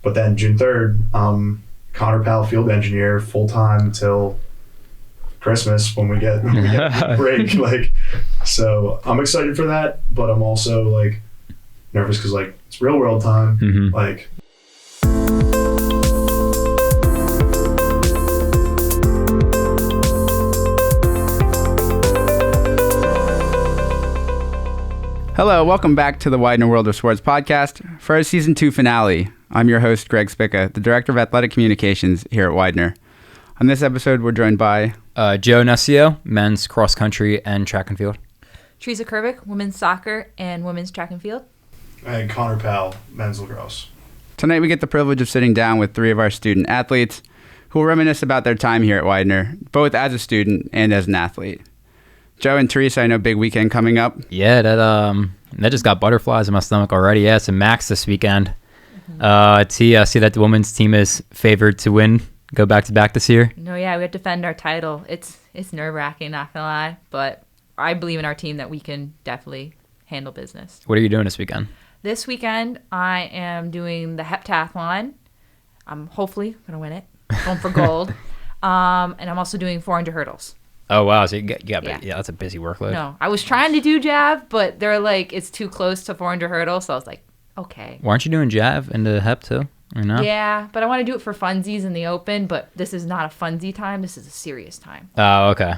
But then June 3rd, Connor Powell, field engineer, full-time until Christmas when we get a break. Like, so I'm excited for that, but I'm also like nervous because like it's real world time. Like, hello, welcome back to the Widener World of Sports podcast for our season 2 finale. I'm your host, Greg Spicka, the director of athletic communications here at Widener. On this episode, we're joined by Joe Nescio, men's cross country and track and field. Theresa Kervick, women's soccer and women's track and field. and Connor Powell, men's lacrosse. Tonight, we get the privilege of sitting down with 3 of our student athletes who will reminisce about their time here at Widener, both as a student and as an athlete. Joe and Theresa, I know big weekend coming up. Yeah, that just got butterflies in my stomach already. Yeah, it's a Max this weekend. I see that the women's team is favored to win, go back-to-back this year. No, yeah, we have to defend our title. It's nerve-wracking, not gonna lie, but I believe in our team that we can definitely handle business. What are you doing this weekend? This weekend, I am doing the heptathlon. I'm hopefully gonna win it. Going for gold. And I'm also doing 400 hurdles. Oh, wow. So yeah, that's a busy workload. No, I was trying to do jav, but they're like, it's too close to 400 hurdles. So I was like, okay. Why aren't you doing jav and the hep too? Or no? Yeah, but I want to do it for funsies in the open, but this is not a funsy time. This is a serious time. Oh, okay.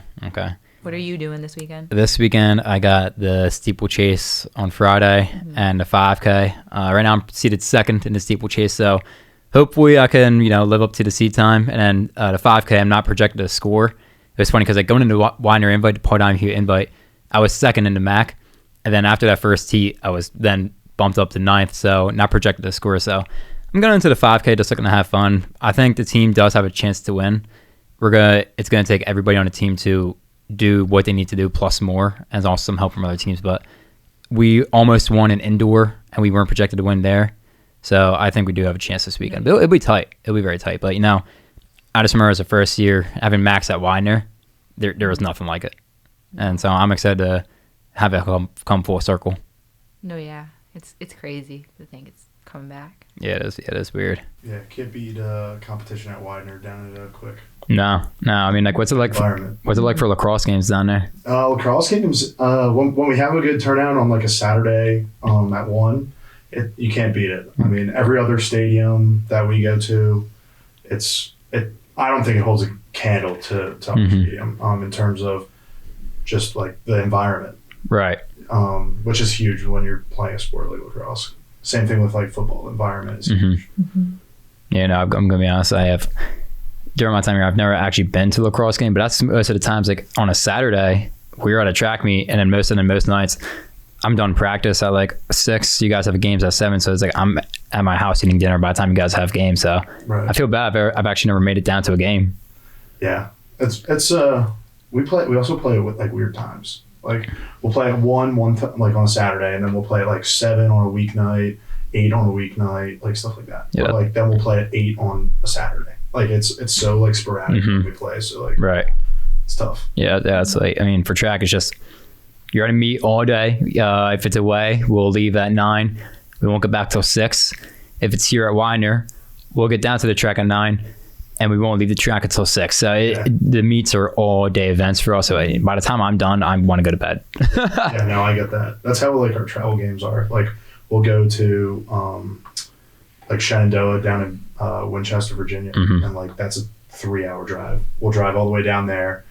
What are you doing this weekend? This weekend, I got the steeplechase on Friday and the 5K. Right now, I'm seated second in the steeplechase, so hopefully I can, live up to the seat time. And then the 5K, I'm not projected to score. It was funny because going into Widener invite, part-time invite, I was second in the MAC. And then after that first heat, I was then bumped up to 9th, so not projected to score. So I'm going into the 5K just looking to have fun. I think the team does have a chance to win. It's going to take everybody on the team to do what they need to do plus more, and also some help from other teams. But we almost won an indoor, and we weren't projected to win there. So I think we do have a chance this weekend. But it'll be tight. It'll be very tight. But, I just remember as a first year, having Max at Widener, there was nothing like it. And so I'm excited to have it come full circle. No, yeah. It's crazy to think it's coming back. Yeah, it is. Yeah, it is weird. Yeah, can't beat competition at Widener down at Quick. No. I mean, what's it like? What's it like for lacrosse games down there? Lacrosse games, when we have a good turnout on like a Saturday at 1, you can't beat it. I mean, every other stadium that we go to, I don't think it holds a candle to our stadium in terms of just like the environment. Right. Which is huge when you're playing a sport like lacrosse. Same thing with like football. The environment is huge. Yeah, no, I'm going to be honest. During my time here, I've never actually been to a lacrosse game, but that's most of the times, like on a Saturday, we were at a track meet, and then most nights, I'm done practice at like 6. You guys have games at 7, so it's like I'm at my house eating dinner by the time you guys have games. So right. I feel bad. I've actually never made it down to a game. Yeah, it's we also play it with like weird times. Like we'll play at 1 like on a Saturday, and then we'll play at like 7 on a weeknight, 8 on a weeknight, like stuff like that. Yeah. But like then we'll play at 8 on a Saturday. Like it's so like sporadic when we play. So like right, it's tough. Yeah, it's like, I mean, for track, it's just you're gonna meet all day. If it's away, we'll leave at 9. We won't get back till 6. If it's here at Widener, we'll get down to the track at 9, and we won't leave the track until 6. So the meets are all day events for us. So by the time I'm done, I want to go to bed. Yeah, no, I get that. That's how like our travel games are. Like we'll go to like Shenandoah down in Winchester, Virginia, and like that's a 3-hour drive. We'll drive all the way down there.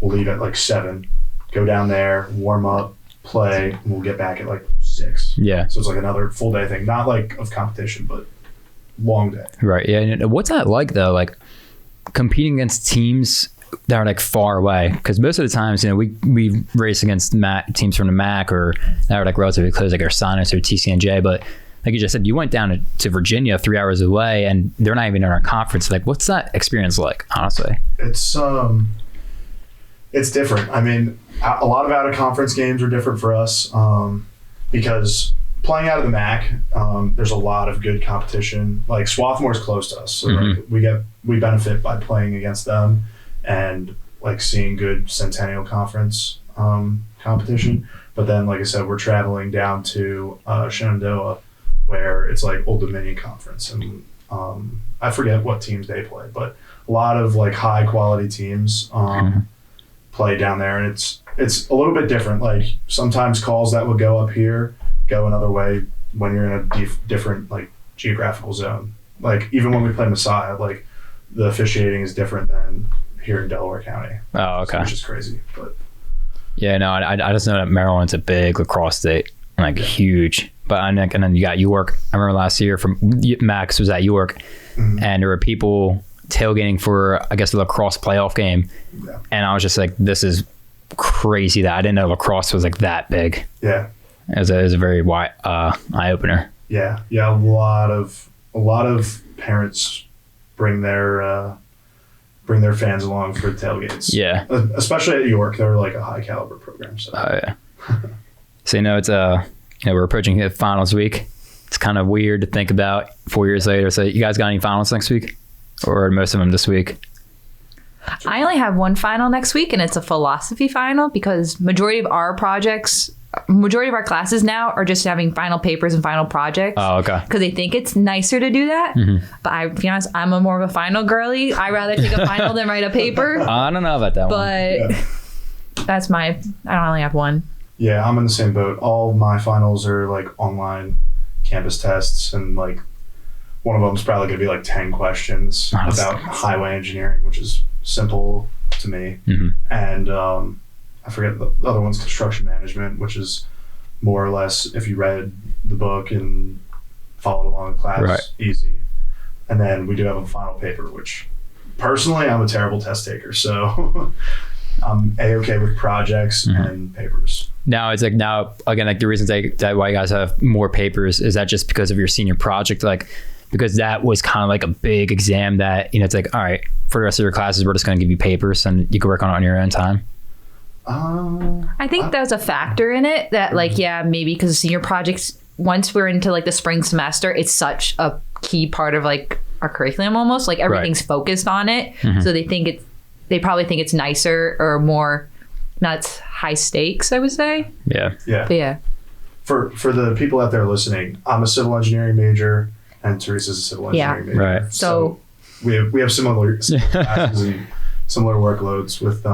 We'll leave at like 7, go down there, warm up, play, and we'll get back at like 6. Yeah. So it's like another full day thing, not like of competition, but long day. Right. Yeah. And what's that like though? Like competing against teams that are like far away, because most of the times, we race against teams from the MAC or that are like relatively close, like our Sinus or TCNJ, but like you just said, you went down to Virginia 3 hours away, and they're not even in our conference. Like, what's that experience like, honestly? It's different. I mean, a lot of out-of-conference games are different for us because playing out of the MAC, there's a lot of good competition. Like, Swarthmore's close to us, so like, we benefit by playing against them and, like, seeing good Centennial Conference competition. But then, like I said, we're traveling down to Shenandoah, where it's like Old Dominion Conference, and I forget what teams they play, but a lot of like high quality teams play down there, and it's a little bit different. Like sometimes calls that would go up here go another way when you're in a different like geographical zone. Like even when we play Messiah, like the officiating is different than here in Delaware County. Oh, okay. Which is crazy, but yeah, no, I just know that Maryland's a big lacrosse state, like huge. But and then you got York. I remember last year from Max was at York, and there were people tailgating for I guess the lacrosse playoff game, and I was just like, this is crazy that I didn't know lacrosse was like that big. Yeah, it was a very wide eye opener. Yeah, a lot of parents bring their fans along for tailgates. Yeah, especially at York, they're like a high caliber program. So. Oh yeah. So it's we're approaching the finals week. It's kind of weird to think about 4 years later. So you guys got any finals next week, or are most of them this week? I only have one final next week, and it's a philosophy final because majority of our classes now are just having final papers and final projects. Oh, okay. Because they think it's nicer to do that. But to be honest, I'm more of a final girly. I'd rather take a final than write a paper. I don't know about that one. But that's I only have one. Yeah, I'm in the same boat. All my finals are like online campus tests, and like one of them is probably going to be like 10 questions about highway engineering, which is simple to me. And I forget the other one's construction management, which is more or less if you read the book and followed along in class, easy. And then we do have a final paper, which personally I'm a terrible test taker, so I'm A-okay with projects and papers. Now it's like again, like the reasons that why you guys have more papers, is that just because of your senior project? Like, because that was kind of like a big exam that, it's like, all right, for the rest of your classes, we're just going to give you papers and you can work on it on your own time. I think that was a factor in it that maybe because senior projects, once we're into like the spring semester, it's such a key part of like our curriculum almost, like everything's focused on it. So they probably think it's nicer or more, not high stakes, I would say. Yeah. But yeah. For the people out there listening, I'm a civil engineering major and Theresa's a civil engineering major. Right. So we have similar classes and similar workloads with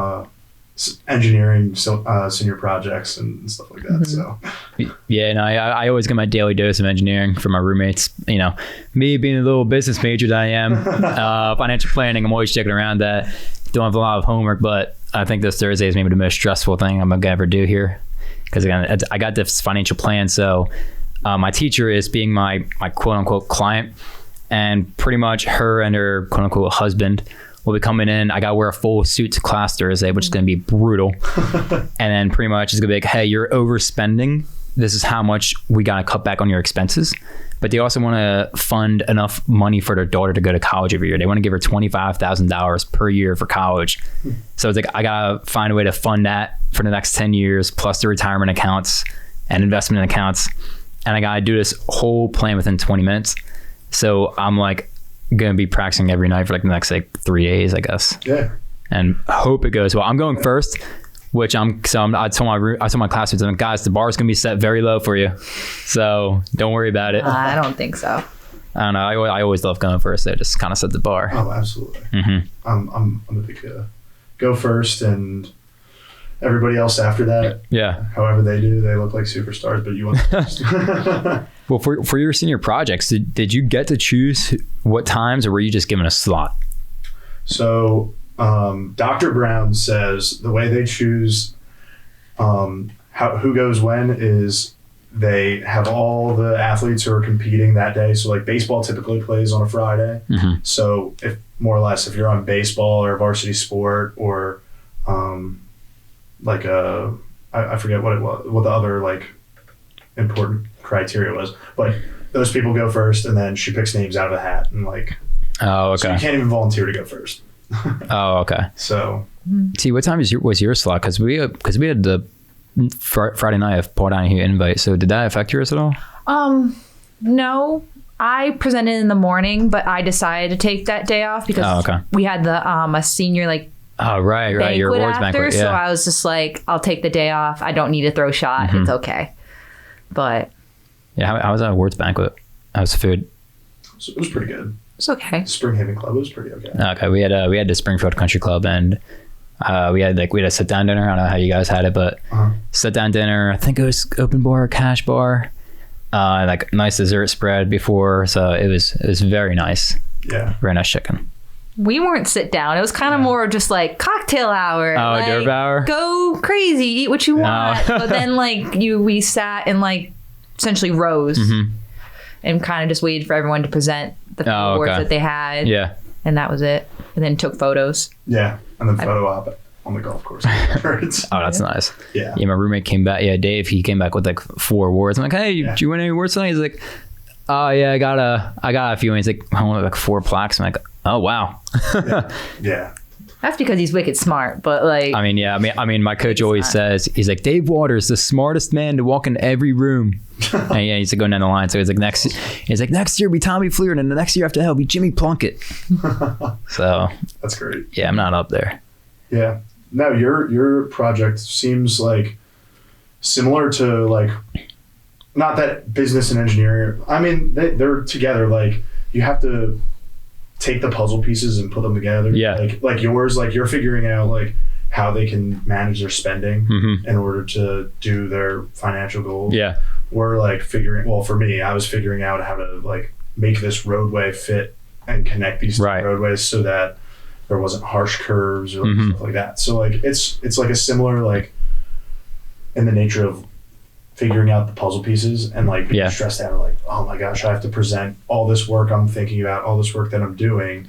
engineering senior projects and stuff like that. So yeah, and I always get my daily dose of engineering from my roommates. Me being a little business major that I am, financial planning, I'm always checking around that. Don't have a lot of homework, but I think this Thursday is maybe the most stressful thing I'm gonna ever do here, because again, I got this financial plan. So my teacher is being my quote unquote client, and pretty much her and her quote unquote husband will be coming in. I gotta wear a full suit to class Thursday, which is gonna be brutal. And then pretty much it's gonna be like, hey, you're overspending. This is how much we gotta cut back on your expenses. But they also want to fund enough money for their daughter to go to college every year. They want to give her $25,000 per year for college. So it's like, I gotta find a way to fund that for the next 10 years, plus the retirement accounts and investment accounts. And I gotta do this whole plan within 20 minutes. So I'm like gonna be practicing every night for like the next 3 days, I guess. Yeah. And hope it goes well. I'm going first, which I told my classmates, guys, the bar's gonna be set very low for you, so don't worry about it. I don't think so. I don't know. I always love going first. They just kind of set the bar. Oh, absolutely. I'm a big go first, and everybody else after that. Yeah. However they do, they look like superstars, but you want first. Well, for your senior projects, did you get to choose what times, or were you just given a slot? So Dr. Brown says the way they choose who goes when is they have all the athletes who are competing that day. So like baseball typically plays on a Friday. So if more or less, if you're on baseball or varsity sport or I forget what the other like important criteria was, but those people go first, and then she picks names out of a hat, and like, oh, okay. So you can't even volunteer to go first. Oh, okay. So, see, what time was your slot? Because we had the Friday night of Paul Donahue invite. So did that affect yours at all? No, I presented in the morning, but I decided to take that day off because we had the a senior right, your awards after, banquet. Yeah. So I was just like, I'll take the day off. I don't need to throw a shot. It's okay. But yeah, how was that awards banquet? How's the food? So it was pretty good. It's okay. Spring Haven Club was pretty okay. Okay, we had the Springfield Country Club, and we had a sit down dinner. I don't know how you guys had it, but sit down dinner. I think it was open bar, cash bar, like nice dessert spread before. So it was very nice. Yeah, very nice chicken. We weren't sit down. It was kind of more just like cocktail hour. Oh, like, derb hour. Go crazy, eat what you want. But then we sat in essentially rows and kind of just waited for everyone to present the awards that they had. Yeah. And that was it. And then took photos. Yeah, and then photo op on the golf course afterwards. Oh, that's nice. Yeah. Yeah, my roommate came back. Yeah, Dave. He came back with 4 awards. I'm like, hey, do you win any awards tonight? He's like, oh yeah, I got a few. And he's like, I want 4 plaques. I'm like, oh wow. Yeah. That's because he's wicked smart, but I mean, my coach always says, he's like, Dave Waters, the smartest man to walk in every room. And yeah, he's going down the line. So he's like, next year be Tommy Fleer, and the next year after that will be Jimmy Plunkett. So that's great. Yeah, I'm not up there. Yeah. No, your project seems similar to not that business and engineering. I mean, they're together. You have to take the puzzle pieces and put them together. Yeah. Like yours, you're figuring out how they can manage their spending in order to do their financial goals. Yeah. We're for me, I was figuring out how to make this roadway fit and connect these two roadways so that there wasn't harsh curves or stuff like that. So it's a similar in the nature of figuring out the puzzle pieces and being stressed out oh my gosh, I have to present all this work I'm thinking about, all this work that I'm doing,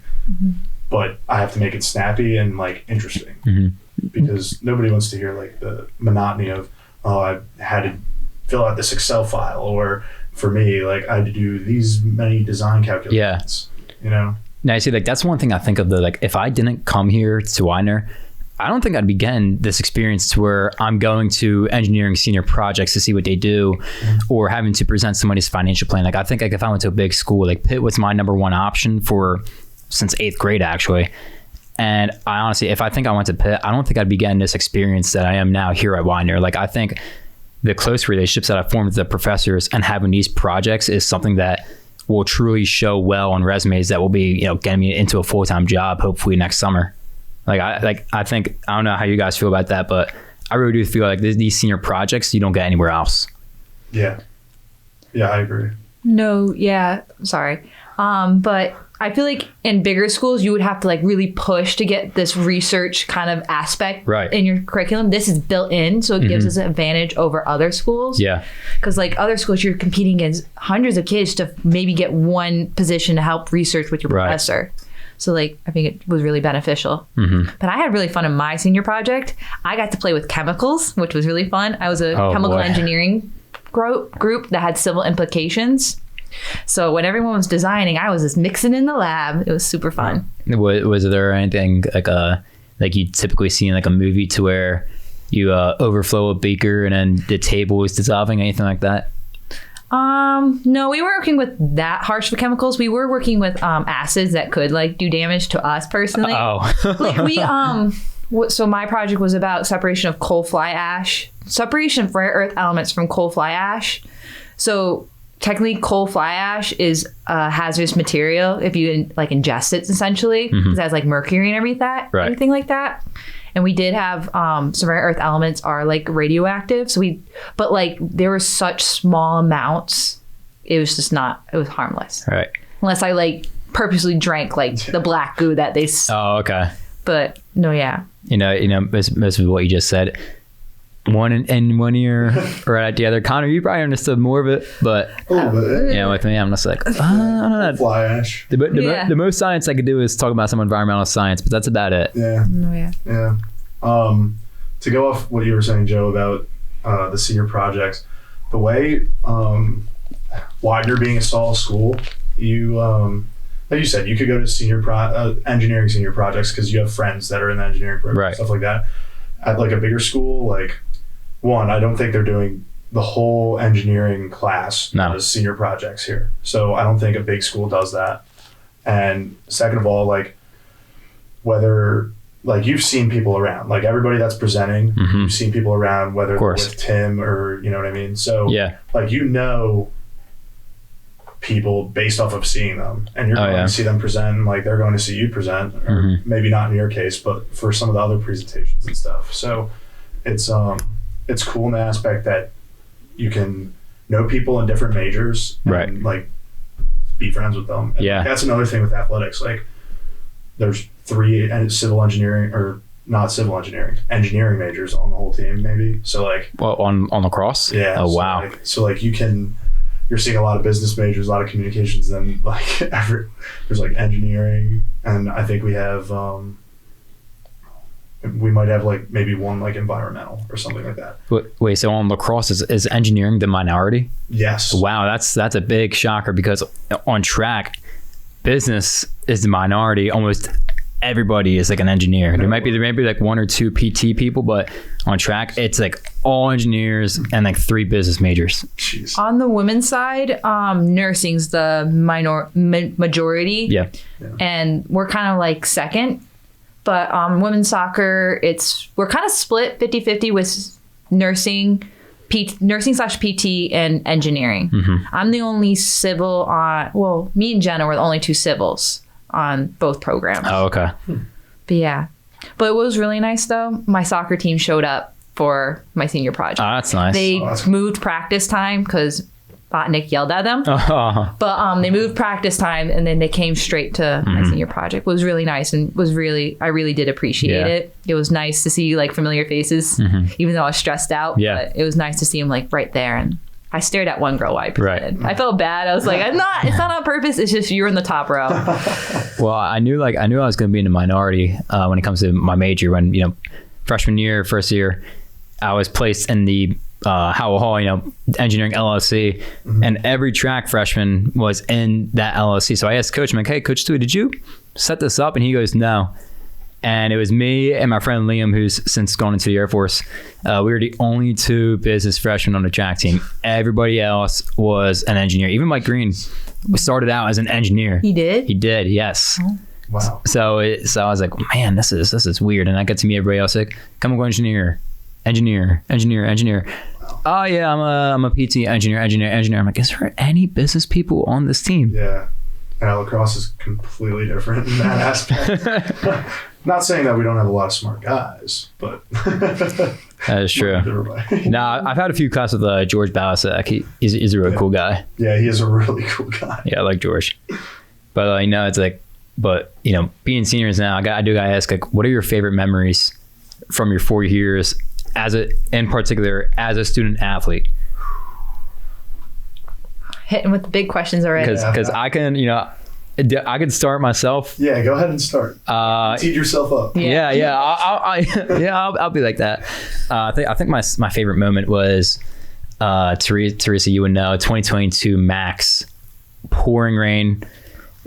but I have to make it snappy and interesting because nobody wants to hear the monotony of, oh, I had to fill out this Excel file, or for me, I had to do these many design calculations. Now you see, that's one thing I think of if I didn't come here to Widener, I don't think I'd be getting this experience to where I'm going to engineering senior projects to see what they do, or having to present somebody's financial plan. I think if I went to a big school, Pitt was my number one option since 8th grade, actually. And I honestly, if I went to Pitt, I don't think I'd be getting this experience that I am now here at Widener. I think the close relationships that I've formed with the professors and having these projects is something that will truly show well on resumes that will be, getting me into a full-time job, hopefully next summer. I think, I don't know how you guys feel about that, but I really do feel these senior projects you don't get anywhere else. Yeah, I agree. No, yeah, sorry. But I feel in bigger schools, you would have to really push to get this research kind of aspect in your curriculum. This is built in, so it gives us an advantage over other schools. Yeah. Because other schools, you're competing against hundreds of kids to maybe get one position to help research with your professor. So I think it was really beneficial. But I had really fun in my senior project. I got to play with chemicals, which was really fun. I was a chemical engineering group that had civil implications. So when everyone was designing, I was just mixing in the lab. It was super fun. Was there anything you typically see in a movie to where you overflow a beaker and then the table is dissolving, anything like that? No, we weren't working with that harsh of chemicals. We were working with acids that could do damage to us personally. So my project was about separation of coal fly ash, separation of rare earth elements from coal fly ash. So technically, coal fly ash is a hazardous material if you ingest it, essentially, because it has mercury and everything like that. And we did have some rare earth elements are radioactive. So but there were such small amounts, it was just it was harmless. Right. Unless I purposely drank the black goo that they. Oh, okay. But no, yeah. Most of what you just said. One in one ear, right at the other. Connor, you probably understood more of it, but with me, I'm just I don't know. Fly ash. The most science I could do is talk about some environmental science, but that's about it. Yeah. Oh, yeah. Yeah. To go off what you were saying, Joe, about the senior projects, the way Widener being a stall school, you like you said, you could go to engineering senior projects because you have friends that are in the engineering program, stuff like that. At a bigger school, one, I don't think they're doing the whole engineering class as senior projects here. So I don't think a big school does that. And second of all, whether you've seen people around, everybody that's presenting, you've seen people around, whether with Tim or you know what I mean. So people based off of seeing them, and you're going to see them present, and like they're going to see you present, or maybe not in your case, but for some of the other presentations and stuff. So it's cool in the aspect that you can know people in different majors and like be friends with them. And that's another thing with athletics. Like there's 3 civil engineering, or not civil engineering, engineering majors on the whole team, maybe. So like, well, on lacrosse. Yeah. Oh, wow. So you're seeing a lot of business majors, a lot of communications, and like there's like engineering, and I think we have we might have like maybe one like environmental or something like that. Wait, so on lacrosse is engineering the minority? Yes. Wow, that's a big shocker, because on track, business is the minority. Almost everybody is like an engineer. There might be like 1 or 2 PT people, but on track it's like all engineers and like 3 business majors. Jeez. On the women's side, nursing's the majority. Yeah. And we're kind of like second. But women's soccer, we're kind of split 50-50 with nursing / PT and engineering. I'm the only civil on, me and Jenna were the only 2 civils on both programs. Oh, okay. But yeah. But it was really nice though. My soccer team showed up for my senior project. Oh, that's nice. They moved practice time because Botnick yelled at them. But they moved practice time, and then they came straight to my senior project. It was really nice, and I really did appreciate it. It was nice to see like familiar faces, even though I was stressed out. Yeah. But it was nice to see them like right there. And I stared at one girl while I presented. I felt bad. I was like, it's not on purpose. It's just you're in the top row. Well, I knew I was going to be in the minority when it comes to my major. When freshman year, first year, I was placed in the Howell Hall, engineering LLC, and every track freshman was in that LLC. So I asked Coach, I'm like, hey, Coach Stewie, did you set this up? And he goes, no. And it was me and my friend Liam, who's since gone into the Air Force. We were the only 2 business freshmen on the track team. Everybody else was an engineer. Even Mike Green started out as an engineer. He did? He did, yes. Oh. Wow. So I was like, man, this is weird. And I got to meet everybody else like, come on, go engineer. Oh yeah, I'm a PT engineer. I'm like, is there any business people on this team? Yeah. Lacrosse is completely different in that aspect. Not saying that we don't have a lot of smart guys, but that is true. Now, I've had a few classes with George Balasek. He's a really cool guy. Yeah, he is a really cool guy. Yeah, I like George. But it's like, being seniors now, I do gotta ask, like, what are your favorite memories from your 4 years in particular as a student athlete? Hitting with the big questions already. Because I can, I could start myself. Yeah, go ahead and start. Teed yourself up. Yeah. I'll be like that. I think my favorite moment was Theresa, you would know, 2022 Max, pouring rain.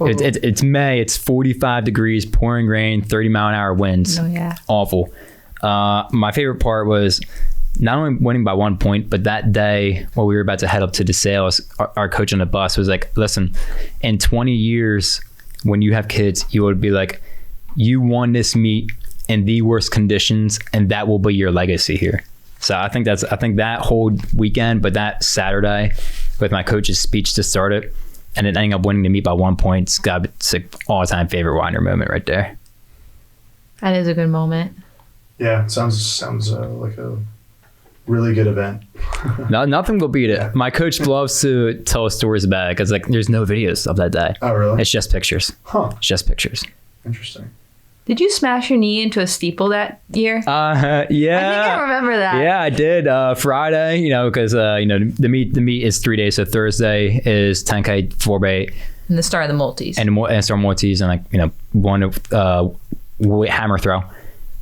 It's May. It's 45 degrees, pouring rain, 30-mile-an-hour winds. Oh yeah. Awful. My favorite part was not only winning by 1 point, but that day while we were about to head up to DeSales, our coach on the bus was like, listen, in 20 years, when you have kids, you would be like, you won this meet in the worst conditions, and that will be your legacy here. So I think that whole weekend, but that Saturday with my coach's speech to start it, and then ending up winning the meet by 1 point, it's an all-time favorite Widener moment right there. That is a good moment. Yeah, it sounds like a really good event. No, nothing will beat it. Yeah. My coach loves to tell stories about it because there's no videos of that day. Oh, really? It's just pictures. Huh. It's just pictures. Interesting. Did you smash your knee into a steeple that year? Yeah. I think I remember that. Yeah, I did. Friday, because the meet is 3 days. So Thursday is 10K 4x8. And the start of the multis. And start multis and one hammer throw.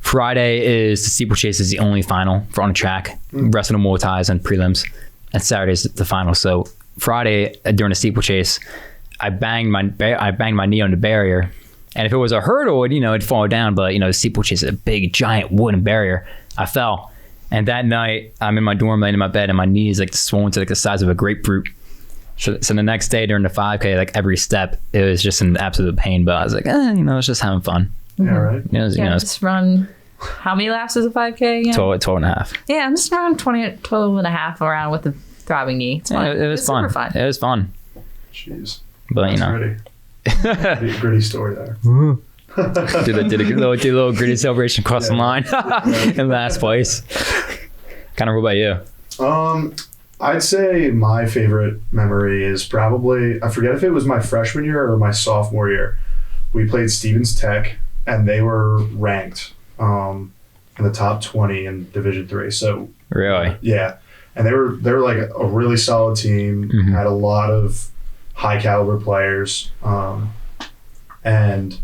Friday is the steeplechase is the only final for on the track. Rest of the multis and prelims. And Saturday is the final. So Friday during the steeplechase, I banged my knee on the barrier. And if it was a hurdle, it'd fall down. But the steeplechase is a big, giant wooden barrier. I fell. And that night, I'm in my dorm, laying in my bed, and my knee is swollen to the size of a grapefruit. So the next day during the 5K, every step, it was just an absolute pain. But I was like, it's just having fun. Yeah, right. Just run. How many laps is a 5K again? 12 and a half. Yeah, I'm just around 12 and a half around with the throbbing knee. It's fun. It was fun. Super fun. It was fun. Jeez. But you That's know, gritty story there. did a little gritty celebration across the line in last place. Connor, what about you? I'd say my favorite memory is probably, I forget if it was my freshman year or my sophomore year. We played Stevens Tech, and they were ranked in the top 20 in Division III. So Really? yeah, and they were like a really solid team. Had a lot of high caliber players, and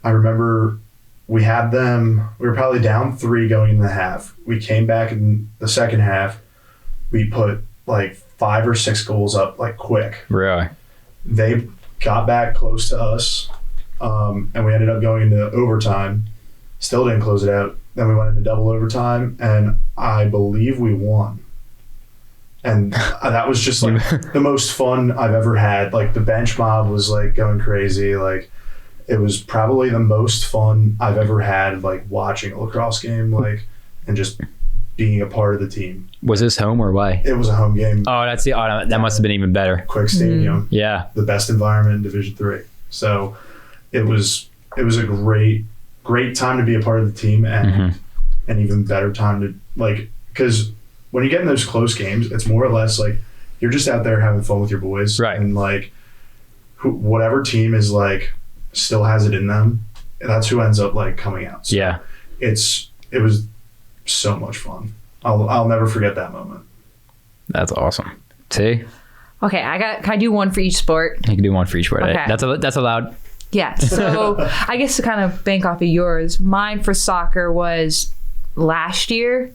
I remember we had them. We were probably down 3 going into the half. We came back in the second half. We put like 5 or 6 goals up like quick. Really? They got back close to us, and we ended up going into overtime. Still didn't close it out. Then we went into double overtime, and I believe we won. And that was just like the most fun I've ever had. Like the bench mob was like going crazy. Like it was probably the most fun I've ever had, like watching a lacrosse game, like, and just being a part of the team. Was this home or away? It was a home game. Oh, that must have been even better. Quick stadium. Yeah. The best environment in Division III. So it was a great time to be a part of the team, and an even better time to, like, because when you get in those close games, it's more or less like you're just out there having fun with your boys. Right. And like whatever team is like still has it in them, that's who ends up like coming out. So Yeah. it was so much fun. I'll never forget that moment. That's awesome. T? Okay, can I do one for each sport? You can do one for each sport. Okay. That's allowed. Yeah. So I guess to kind of bank off of yours, mine for soccer was last year.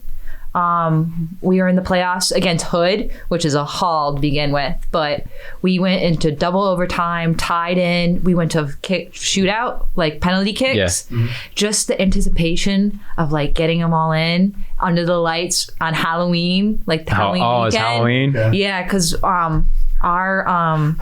We were in the playoffs against Hood, which is a haul to begin with, but we went into double overtime, tied in. We went to shootout, like penalty kicks. Yeah. Just the anticipation of like getting them all in under the lights on Halloween, like the Halloween weekend. It's Halloween? Yeah, because our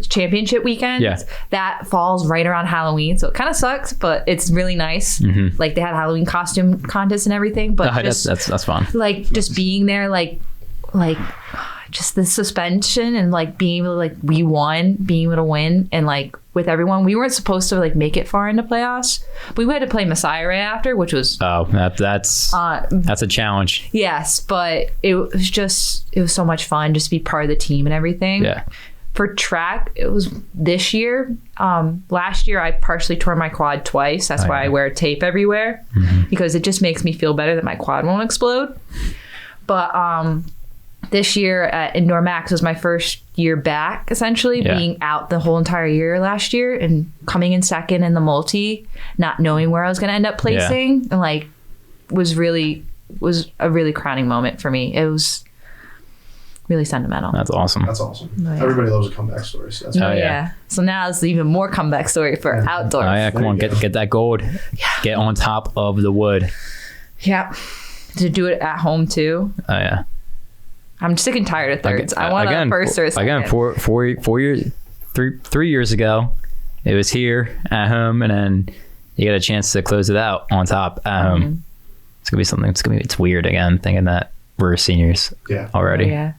championship weekend, that falls right around Halloween, so it kind of sucks, but it's really nice. Like they had Halloween costume contests and everything, but that's fun. Like just being there, like just the suspension and like being able to, like, we won, being able to win, and like with everyone, we weren't supposed to like make it far into playoffs, but we had to play Messiah right after, which was that's a challenge. Yes, but it was so much fun just to be part of the team and everything. Yeah. For track, it was this year. Last year, I partially tore my quad twice. That's why I wear tape everywhere, because it just makes me feel better that my quad won't explode. But this year at Indoor Max was my first year back, essentially, being out the whole entire year last year and coming in second in the multi, not knowing where I was going to end up placing, and like was a really crowning moment for me. It was really sentimental. That's awesome. Oh, yeah. Everybody loves a comeback story. So that's So now it's even more comeback story for outdoors. Oh yeah, come on, get that gold. Yeah. Get on top of the wood. Yeah. To do it at home too. Oh yeah. I'm sick and tired of thirds. I want a first or a second. Again, 4 years, 3 years ago, it was here at home, and then you get a chance to close it out on top at home. It's gonna be something. It's weird again, thinking that we're seniors already. Oh, yeah.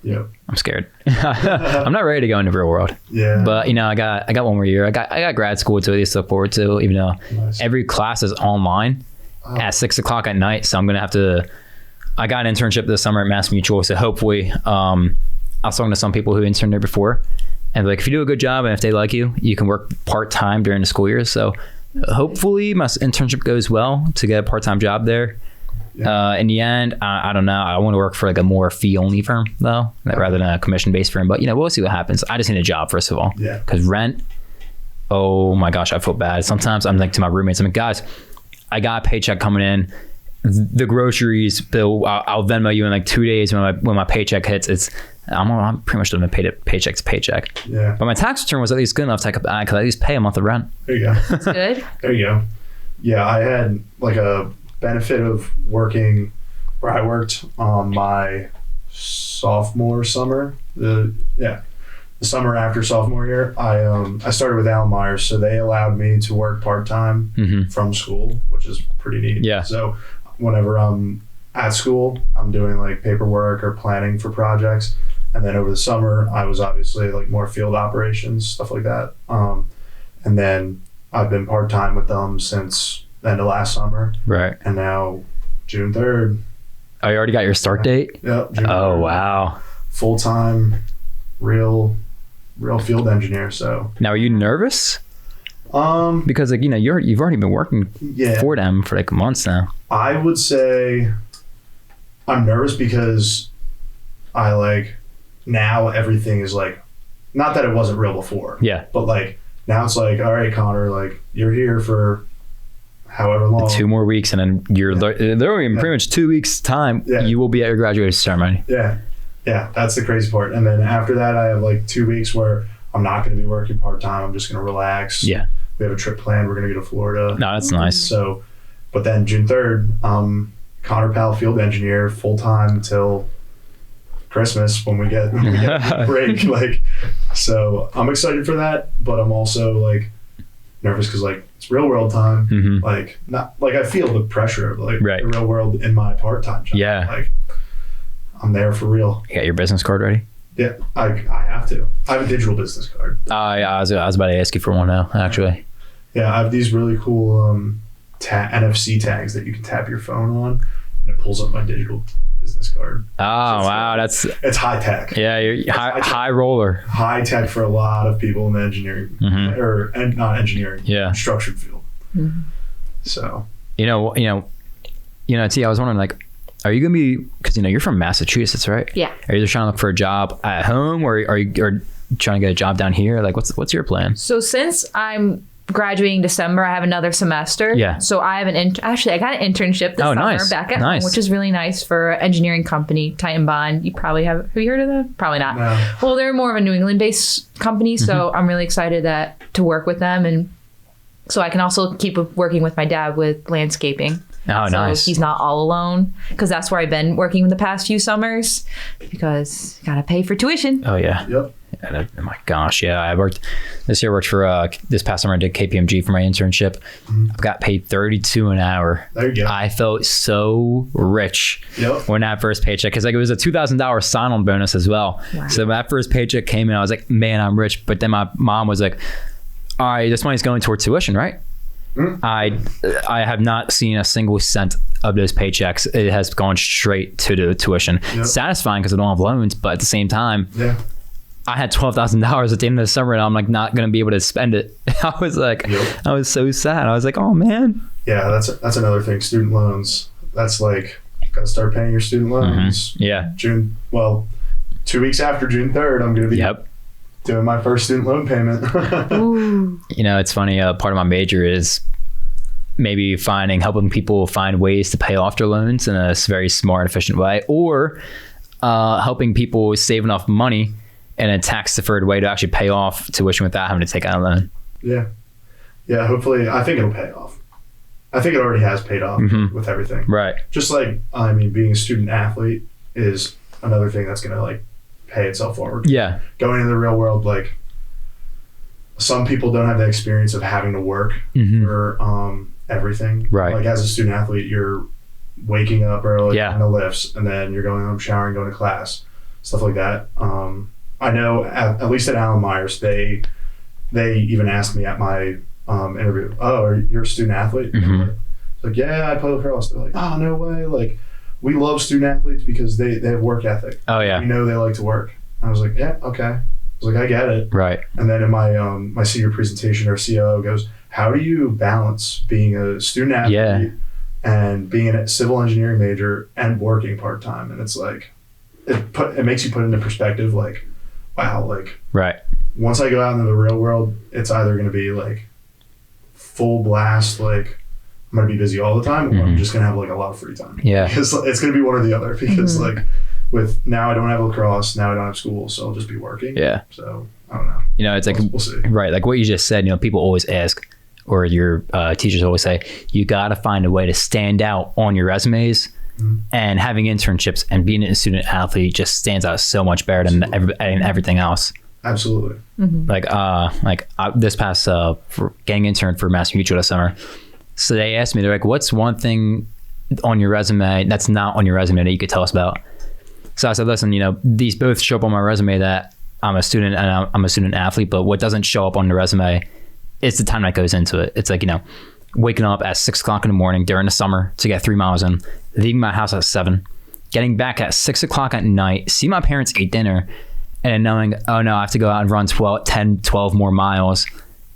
Yeah, I'm scared. I'm not ready to go into real world. Yeah, but you know, I got one more year. I got grad school to at least look forward to. Even though every class is online at 6:00 at night, so I'm gonna have to. I got an internship this summer at Mass Mutual, so hopefully, I was talking to some people who interned there before, and like if you do a good job and if they like you, you can work part time during the school year. So hopefully, my internship goes well to get a part time job there. In the end, I don't know. I want to work for like a more fee-only firm though, rather than a commission-based firm. But you know, we'll see what happens. I just need a job first of all. Yeah. Because rent. Oh my gosh, I feel bad. Sometimes I'm like to my roommates, I'm like, guys, I got a paycheck coming in. The groceries bill, I'll Venmo you in like 2 days when my paycheck hits. I'm pretty much living paycheck to paycheck. Yeah. But my tax return was at least good enough I could at least pay a month of rent. There you go. That's good. There you go. Yeah, I had like a benefit of working where I worked on my sophomore summer. The summer after sophomore year, I started with Alan Myers, so they allowed me to work part-time from school, which is pretty neat. Yeah. So whenever I'm at school, I'm doing like paperwork or planning for projects, And then over the summer, I was obviously like more field operations, stuff like that. And then I've been part-time with them since the end of last summer. Right. And now June 3rd. Oh, you already got your start date? Yep. June Oh, 3rd. wow. Full-time, real field engineer. So Now, are you nervous? Because like, you've already been working for them for like months now. I would say I'm nervous because I like now everything is like, not that it wasn't real before. Yeah. But like now it's like, all right, Connor, like you're here for however long. 2 more weeks, and then you're literally in pretty much 2 weeks time. Yeah. You will be at your graduation ceremony. Yeah. That's the crazy part. And then after that, I have like 2 weeks where I'm not going to be working part-time. I'm just going to relax. Yeah. We have a trip planned. We're going to go to Florida. No, that's nice. So, but then June 3rd, Connor Powell, field engineer, full-time until Christmas when we get a break. Like, so I'm excited for that, but I'm also like nervous because like it's real world time. Mm-hmm. Like not like I feel the pressure of like Right. the real world in my part-time job. Yeah. Like I'm there for real. You got your business card ready? Yeah, I have to. I have a digital business card. I was about to ask you for one now, actually. Yeah, I have these really cool NFC tags that you can tap your phone on, and it pulls up my digital business card. Oh, wow. It's high tech. Yeah, you're high roller. High tech for a lot of people in the engineering Mm-hmm. not engineering, construction field. Mm-hmm. So T, I was wondering, like, are you gonna be, because you're from Massachusetts, right? Yeah. Are you just trying to look for a job at home, or are you trying to get a job down here? Like, what's your plan? So since I'm graduating December, I have another semester. Yeah. So I have I got an internship this summer back at home, which is really nice for an engineering company, Titan Bond. You probably have you heard of them? Probably not. No. Well, they're more of a New England-based company, so I'm really excited to work with them, and so I can also keep working with my dad with landscaping. Oh, So nice. he's not all alone, because that's where I've been working the past few summers, because gotta pay for tuition. Oh, yeah. yep. Oh my gosh, yeah. I worked for this past summer. I did KPMG for my internship. I got paid $32 an hour. There you go. I felt so rich when that first paycheck, because like it was a $2,000 sign-on bonus as well. Wow. So when that first paycheck came in, I was like, man, I'm rich. But then my mom was like, all right, this money's going toward tuition, right? I have not seen a single cent of those paychecks. It has gone straight to the tuition. It's satisfying because I don't have loans, but at the same time, I had $12,000 at the end of the summer, and I'm like not going to be able to spend it. I was like, I was so sad. I was like, oh man. Yeah, that's another thing. Student loans. That's like, gotta start paying your student loans. Yeah. 2 weeks after June 3rd, I'm gonna be doing my first student loan payment. Ooh. It's funny. Part of my major is maybe helping people find ways to pay off their loans in a very smart, efficient way, or helping people save enough money in a tax-deferred way to actually pay off tuition without having to take out a loan. Yeah. Hopefully, I think it'll pay off. I think it already has paid off with everything. Right. Just like, being a student athlete is another thing that's gonna like pay itself forward. Yeah. Going into the real world, like some people don't have the experience of having to work for everything. Right. Like as a student athlete, you're waking up early Yeah. on the lifts, and then you're going home, showering, going to class, stuff like that. I know at least at Allen Myers, they even asked me at my interview, oh, you're a student athlete? Like, yeah, I play lacrosse. They're like, oh, no way. Like, we love student athletes because they have work ethic. Oh, yeah. We know they like to work. I was like, yeah, okay. I was like, I get it. Right. And then in my my senior presentation, our COO goes, how do you balance being a student athlete and being a civil engineering major and working part-time? And it's like, it makes you put into perspective, like, wow, like, once I go out into the real world, it's either going to be like full blast, like I'm going to be busy all the time, or I'm just going to have like a lot of free time. Yeah. Because it's going to be one or the other, because like with now I don't have lacrosse, now I don't have school, so I'll just be working. Yeah. So I don't know. It's like, we'll see. Right. Like what you just said, people always ask, or your teachers always say, you got to find a way to stand out on your resumes. And having internships and being a student athlete just stands out so much better than everything else. Absolutely. This past for getting interned for Mass Mutual this summer. So they asked me, they're like, what's one thing on your resume that's not on your resume that you could tell us about? So I said, listen, these both show up on my resume that I'm a student and I'm a student athlete, but what doesn't show up on the resume is the time that goes into it. It's like, waking up at 6 o'clock in the morning during the summer to get 3 miles in, leaving my house at 7, getting back at 6 o'clock at night, see my parents eat dinner, and then knowing, oh no, I have to go out and run 10, 12 more miles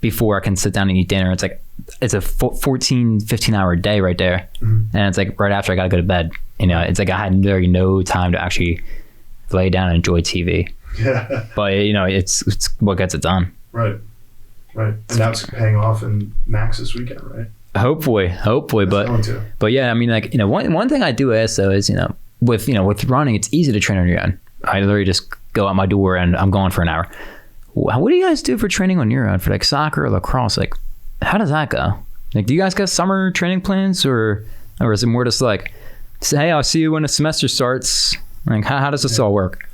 before I can sit down and eat dinner. It's like, it's a 14, 15 hour day right there. Mm-hmm. And it's like right after I got to go to bed, it's like I had literally no time to actually lay down and enjoy TV. Yeah. But it's what gets it done. Right. And that's paying off in Max this weekend, right? Hopefully, but yeah, I mean, like, one thing I do ask though is, with running, it's easy to train on your own. I literally just go out my door and I'm going for an hour. What do you guys do for training on your own for like soccer or lacrosse? Like, how does that go? Like, do you guys got summer training plans or is it more just like, say, hey, I'll see you when the semester starts? Like, how does this all work?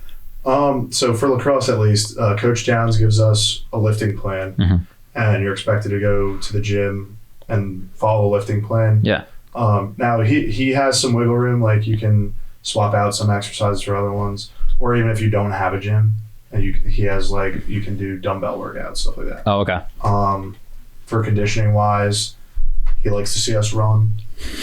So for lacrosse, at least, Coach Downs gives us a lifting plan, mm-hmm. and you're expected to go to the gym and follow a lifting plan. Yeah. Now he has some wiggle room, like you can swap out some exercises for other ones, or even if you don't have a gym, and he has like you can do dumbbell workouts, stuff like that. Oh, okay. For conditioning wise, he likes to see us run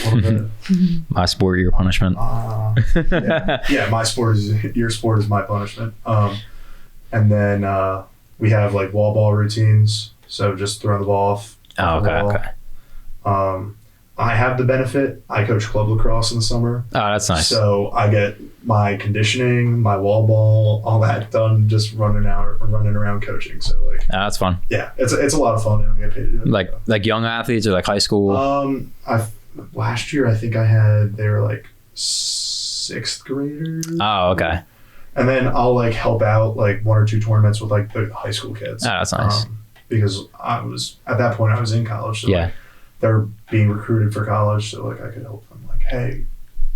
a little bit. My sport, your punishment. Yeah, my sport is your sport is my punishment. And then we have like wall ball routines, so just throwing the ball off. Oh, okay. I have the benefit. I coach club lacrosse in the summer. Oh, that's nice. So I get my conditioning, my wall ball, all that done just running around coaching. So like, that's fun. Yeah, it's a lot of fun, and I get paid to do it. Like young athletes or like high school. Last year I think they were like 6th graders. Oh, okay. And then I'll like help out like 1 or 2 tournaments with like the high school kids. Oh, that's nice. Because at that point I was in college, so like, they're being recruited for college, so like I could help them. Like, hey,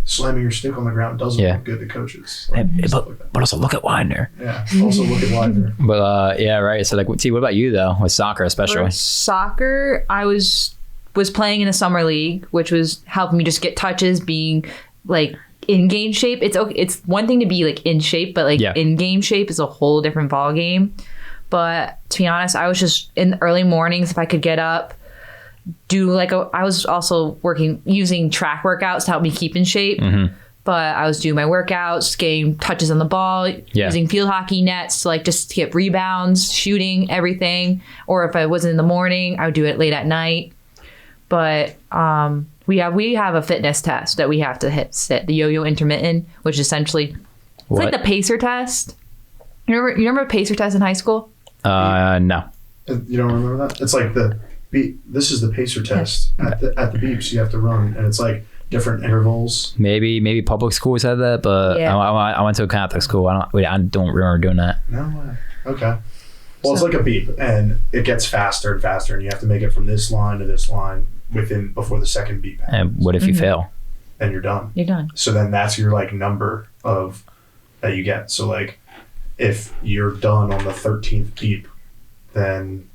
slamming your stick on the ground doesn't look good to coaches. Like, but also look at Widener. Yeah, also look at Widener. But yeah, right. So like, T, what about you though with soccer especially? For soccer, I was playing in a summer league, which was helping me just get touches, being like in game shape. It's one thing to be like in shape, but like in game shape is a whole different ball game. But to be honest, I was just in the early mornings, if I could get up, I was also using track workouts to help me keep in shape. Mm-hmm. But I was doing my workouts, getting touches on the ball, using field hockey nets to like just to get rebounds, shooting, everything. Or if I wasn't in the morning, I would do it late at night. But we have a fitness test that we have to sit, the yo-yo intermittent, which essentially it's like the pacer test. You remember a pacer test in high school? No. You don't remember that? It's like this is the pacer test at the beeps you have to run, and it's like different intervals. Maybe public schools had that, but I went to a Catholic school. I don't remember doing that. No way. Okay. Well, it's like a beep, and it gets faster and faster, and you have to make it from this line to this line before the second beep happens. And what if you fail? Then you're done. You're done. So then that's your like number that you get. So like if you're done on the 13th beep, then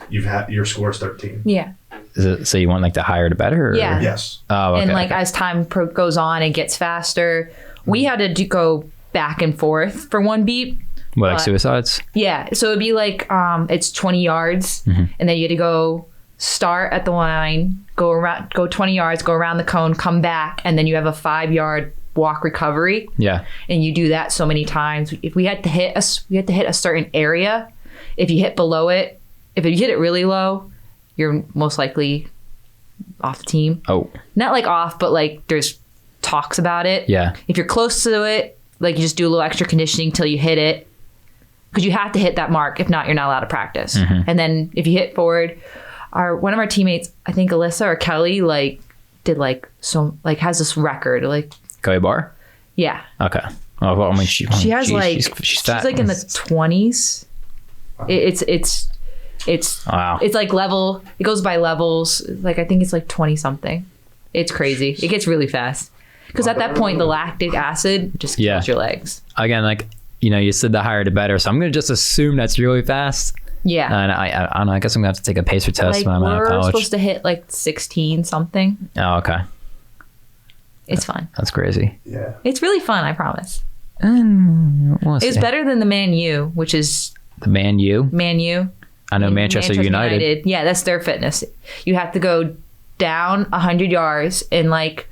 your score is 13. Yeah. Is it, so you want like the higher the better? Or? Yeah. Yes. Oh, okay. And like as time goes on, it gets faster. We had to go back and forth for one beep. What, like suicides? Yeah. So it'd be like it's 20 yards, and then you had to go start at the line, go 20 yards, go around the cone, come back, and then you have a 5-yard walk recovery. Yeah. And you do that so many times. If we had to hit a certain area, if you hit below it, if you hit it really low, you're most likely off the team. Oh. Not like off, but like there's talks about it. Yeah. If you're close to it, like you just do a little extra conditioning till you hit it. Because you have to hit that mark. If not, you're not allowed to practice. Mm-hmm. And then if you hit forward, one of our teammates, I think Alyssa or Kelly, like did like so like has this record like Kelly Barr? Yeah. Okay. Oh, well, I mean, she has she's like in the 20s. Wow. It's wow. It's like level. It goes by levels. Like I think it's like 20 something. It's crazy. It gets really fast because at that point the lactic acid just kills your legs. Again, like you said the higher the better. So I'm gonna just assume that's really fast. Yeah. And I don't know. I guess I'm gonna have to take a pacer test when I'm out of college. We're supposed to hit like 16 something. Oh, okay. It's fun. That's crazy. Yeah. It's really fun. I promise. It's better than the Man U, which is the Man U. Man U. I know Manchester United. Yeah, that's their fitness. You have to go down 100 yards in like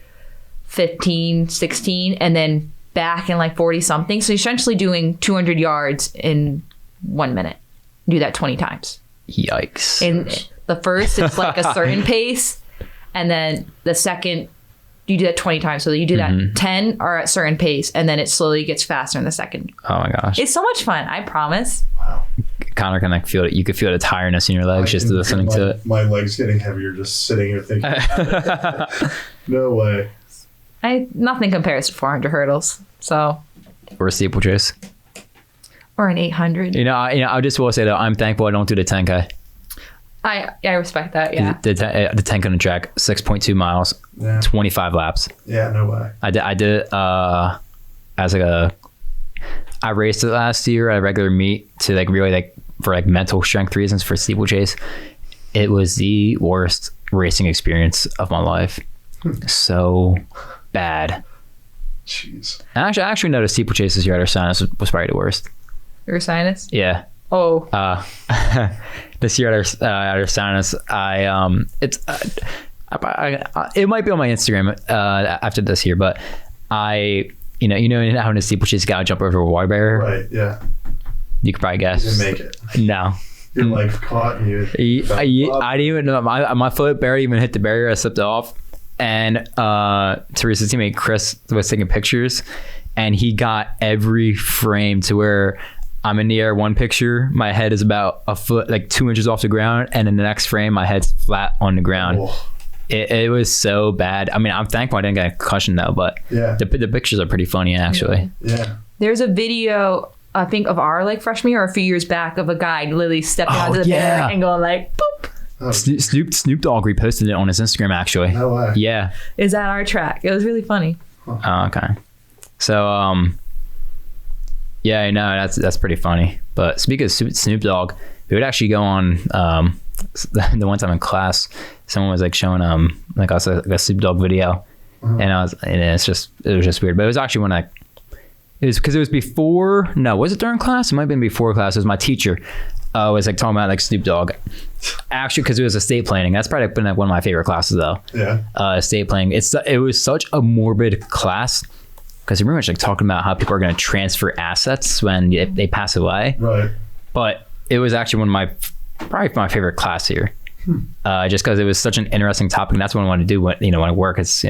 15, 16, and then back in like 40 something. So you're essentially doing 200 yards in 1 minute. Do that 20 times. Yikes. And the first, it's like a certain pace. And then the second, you do that 20 times. So you do that 10 are at a certain pace. And then it slowly gets faster in the second. Oh my gosh. It's so much fun. I promise. Wow. Connor can like feel it. You could feel the tiredness in your legs just listening to it. My legs getting heavier just sitting here thinking. No way. Nothing compares to 400 hurdles. So. Or a steeplechase. Or an 800. I just will say that I'm thankful I don't do the 10K. I respect that. Yeah. The 10K on the track, 6.2 miles, 25 laps. Yeah, no way. I did it as like I raced it last year at a regular meet to like really like for like mental strength reasons for steeplechase. It was the worst racing experience of my life. So bad. Jeez. I actually know the steeplechase this year at Ursinus was probably the worst. Ursinus? Yeah. Oh. This year at Ursinus, it might be on my Instagram after this year, but you know how in a steeplechase you gotta jump over a water barrier. Right. Yeah. You could probably guess. You didn't make it. No. Your leg caught and you. I didn't even know my foot barely even hit the barrier. I slipped off, and Theresa's teammate Chris was taking pictures, and he got every frame to where I'm in the air. One picture, my head is about a foot, like 2 inches off the ground, and in the next frame, my head's flat on the ground. Oh. It was so bad. I mean, I'm thankful I didn't get a concussion though, but the pictures are pretty funny actually. Yeah. There's a video, I think, of our like freshman year or a few years back of a guy literally stepping onto the barrier and going like, boop. Oh. Snoop Dogg reposted it on his Instagram actually. No way. Yeah. Is at our track. It was really funny. Huh. Oh, okay. So, yeah, no, that's pretty funny. But speaking of Snoop Dogg, we would actually go on the one time in class, someone was like showing like us a Snoop Dogg video, and it was just weird. But it was actually it was before. No, was it during class? It might have been before class. It was my teacher was like talking about like Snoop Dogg. Actually, because it was estate planning. That's probably been like one of my favorite classes though. Yeah. Estate planning. It was such a morbid class. Because you're pretty much like talking about how people are going to transfer assets when they pass away. Right. But it was actually probably my favorite class here. Just because it was such an interesting topic, and that's what I want to do when I work. It's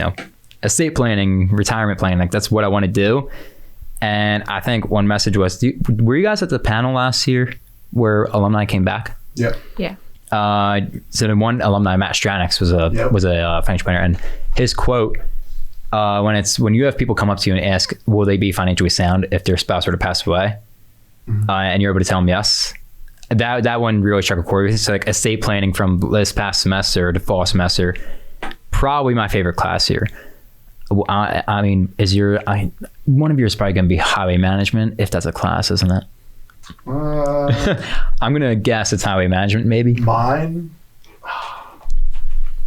estate planning, retirement planning. Like that's what I want to do. And I think one message was, were you guys at the panel last year where alumni came back? Yeah. Yeah. So the one alumni, Matt Stranix, was a financial planner, and his quote. When you have people come up to you and ask, will they be financially sound if their spouse were to pass away? And you're able to tell them yes. That one really struck a chord. It's like estate planning from this past semester to fall semester. Probably my favorite class here. I mean, one of yours is probably going to be highway management, if that's a class, isn't it? I'm going to guess it's highway management, maybe. Mine?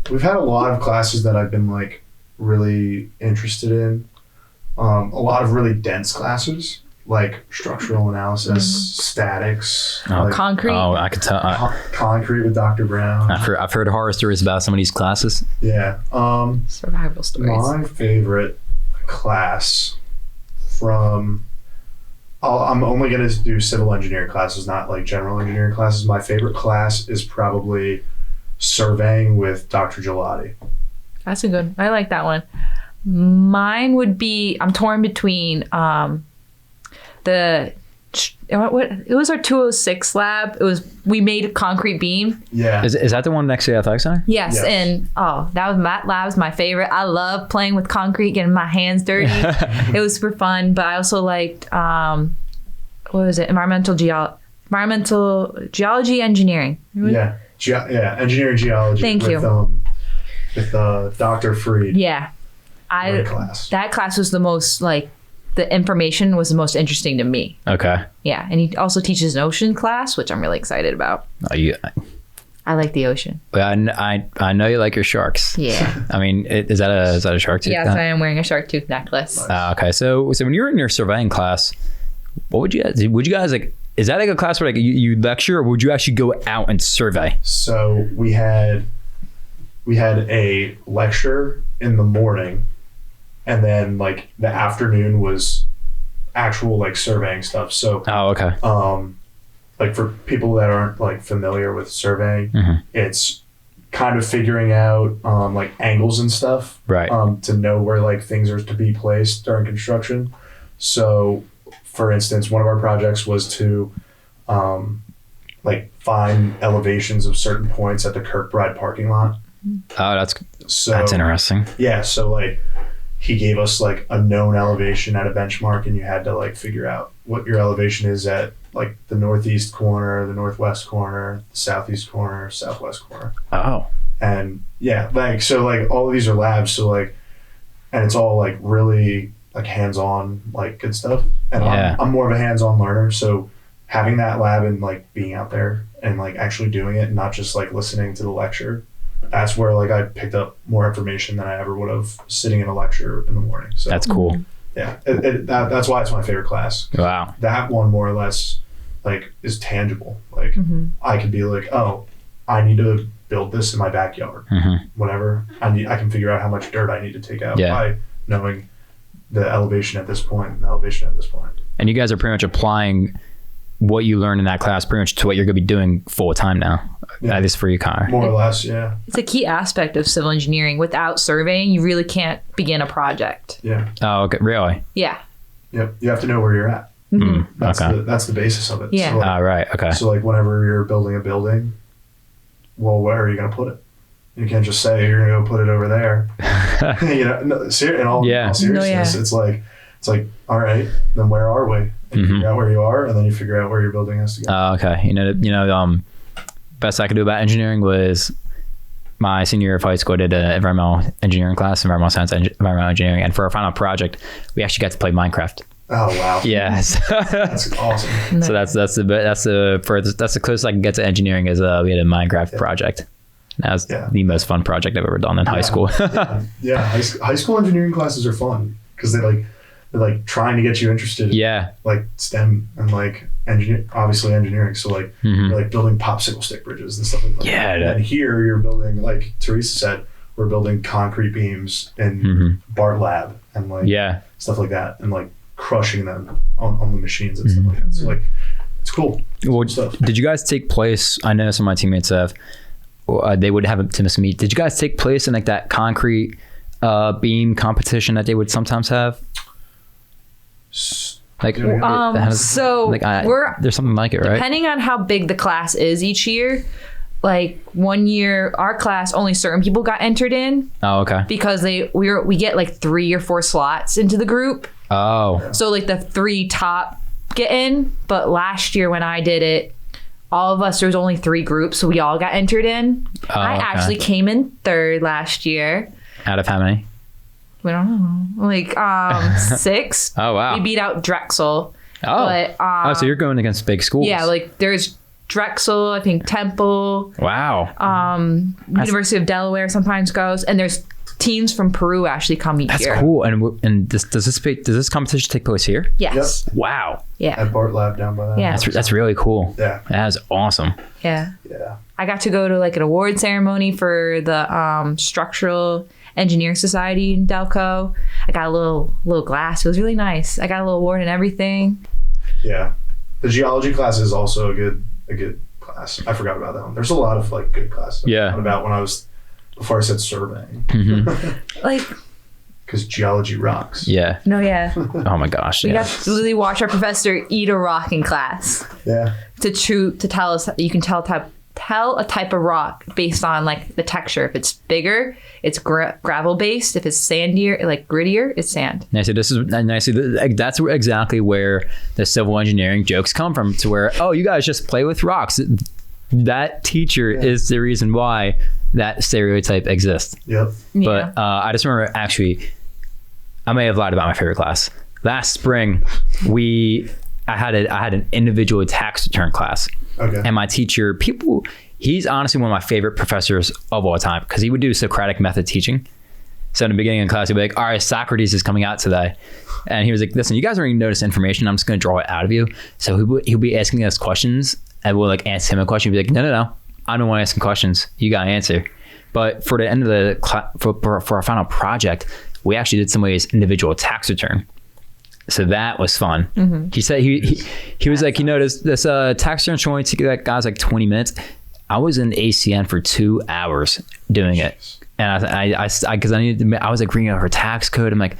We've had a lot of classes that I've been like, really interested in. A lot of really dense classes like structural analysis, statics, concrete. Oh, I could tell. Concrete with Dr. Brown. I've heard horror stories about some of these classes. Yeah. Survival stories. My favorite class I'm only going to do civil engineering classes, not like general engineering classes. My favorite class is probably surveying with Dr. Gelati. That's a good. I like that one. Mine would be. I'm torn between it was our 206 lab. We made a concrete beam. Yeah. Is that the one next to the athletic center? Yes. And that lab's my favorite. I love playing with concrete, getting my hands dirty. It was super fun. But I also liked what was it? Environmental geology engineering. Yeah. Engineering geology. Thank you. With Dr. Freed. Yeah. That class was the most, like, the information was the most interesting to me. Okay. Yeah. And he also teaches an ocean class, which I'm really excited about. I I like the ocean. I know you like your sharks. Yeah. I mean, is that a shark tooth? Yes, I am wearing a shark tooth necklace. Okay, so when you were in your surveying class, what would you guys like? Is that like a class where like you lecture, or would you actually go out and survey? So we had a lecture in the morning, and then like the afternoon was actual like surveying stuff. So okay. Like for people that aren't like familiar with surveying, Mm-hmm. it's kind of figuring out like angles and stuff, Right. To know where like things are to be placed during construction. So for instance, one of our projects was to like find elevations of certain points at the Kirkbride parking lot. Oh, that's interesting. Yeah, so like he gave us like a known elevation at a benchmark, and you had to like figure out what your elevation is at like the northeast corner, the northwest corner, the southeast corner, southwest corner. Oh. And yeah, like so like all of these are labs, so like, and it's all like really like hands-on like good stuff. And Yeah. I'm more of a hands-on learner, so having that lab and like being out there and like actually doing it and not just like listening to the lecture, that's where like I picked up more information than I ever would have sitting in a lecture in the morning. So That's cool. yeah, that's why it's my favorite class. Wow. That one more or less like is tangible. Like I could be like, oh, I need to build this in my backyard. Mm-hmm. Whatever I can figure out how much dirt I need to take out Yeah. by knowing the elevation at this point and the elevation at this point. And you guys are pretty much applying what you learned in that class pretty much to what you're going to be doing full time now. Yeah. At least for you, Connor. More or less, yeah. It's a key aspect of civil engineering. Without surveying, you really can't begin a project. Yeah. Oh, okay. Really? Yeah. Yep. You have to know where you're at. That's Okay. that's the basis of it. Yeah. So like, Right. Okay. so like whenever you're building a building, well, where are you going to put it? You can't just say you're going to go put it over there. You know, no, in all seriousness, it's like all right, then where are we? And you figure out where you are, and then you figure out where your building has to go. Okay. Best I could do about engineering was my senior year of high school. I did an environmental engineering class, environmental science, environmental engineering, and for our final project, we actually got to play Minecraft. Oh wow! Yeah, That's awesome. so that's the closest I can get to engineering is we had a Minecraft project. That was the most fun project I've ever done in high school. Yeah. High school engineering classes are fun because they're like trying to get you interested. Yeah. Like STEM and like obviously engineering. So like you're like building popsicle stick bridges and stuff like that. Yeah. And here you're building, like Theresa said, we're building concrete beams in BART lab and like stuff like that, and like crushing them on the machines and stuff like that. So like it's cool. Well, stuff. did you guys take place? I know some of my teammates have. They would have to miss meet. Did you guys take place in like that concrete beam competition that they would sometimes have? Like, there's something like it, right? Depending on how big the class is each year, like 1 year, our class, only certain people got entered in. Oh, okay. Because we get like 3 or 4 slots into the group. Oh. So like the 3 top get in. But last year when I did it, all of us, there was only 3 groups, so we all got entered in. I actually came in 3rd last year. Out of how many? We don't know. Like 6. Oh, wow. We beat out Drexel. Oh. But, so you're going against big schools. Yeah, like there's Drexel, I think Temple. Wow. University of Delaware sometimes goes, and there's teams from Peru actually come each year. That's cool. And does this competition take place here? Yes. Yep. Wow. Yeah. At BART lab down by that. Yeah. That's really cool. Yeah. That is awesome. Yeah. Yeah. I got to go to like an award ceremony for the Structural Engineering Society in Delco. I got a little glass. It was really nice. I got a little award and everything. Yeah. The geology class is also a good class. I forgot about that one. There's a lot of like good classes. Yeah. About before I said surveying. Like, because geology rocks. Yeah. no, yeah. Oh my gosh. We Yeah. got to really watch our professor eat a rock in class Yeah. to tell us you can tell a type of rock based on like the texture. If it's bigger, it's gravel based. If it's sandier, like grittier, it's sand. That's exactly where the civil engineering jokes come from. To where, oh, you guys just play with rocks. That teacher is the reason why that stereotype exists. Yep. But I just remember, actually, I may have lied about my favorite class. Last spring, I had an individual tax return class. Okay. And my teacher, He's honestly one of my favorite professors of all time because he would do Socratic method teaching. So in the beginning of class, he'd be like, all right, Socrates is coming out today. And he was like, listen, you guys already know this information. I'm just going to draw it out of you. So he'll be asking us questions and we'll like answer him a question. He'll be like, no. I'm the one asking questions. You got to answer. But for the end of the class, for our final project, we actually did somebody's individual tax return. So that was fun. Mm-hmm. He said he was like, this tax return showing that guy's like 20 minutes. I was in ACN for 2 hours doing it. And I was like reading out her tax code. I'm like,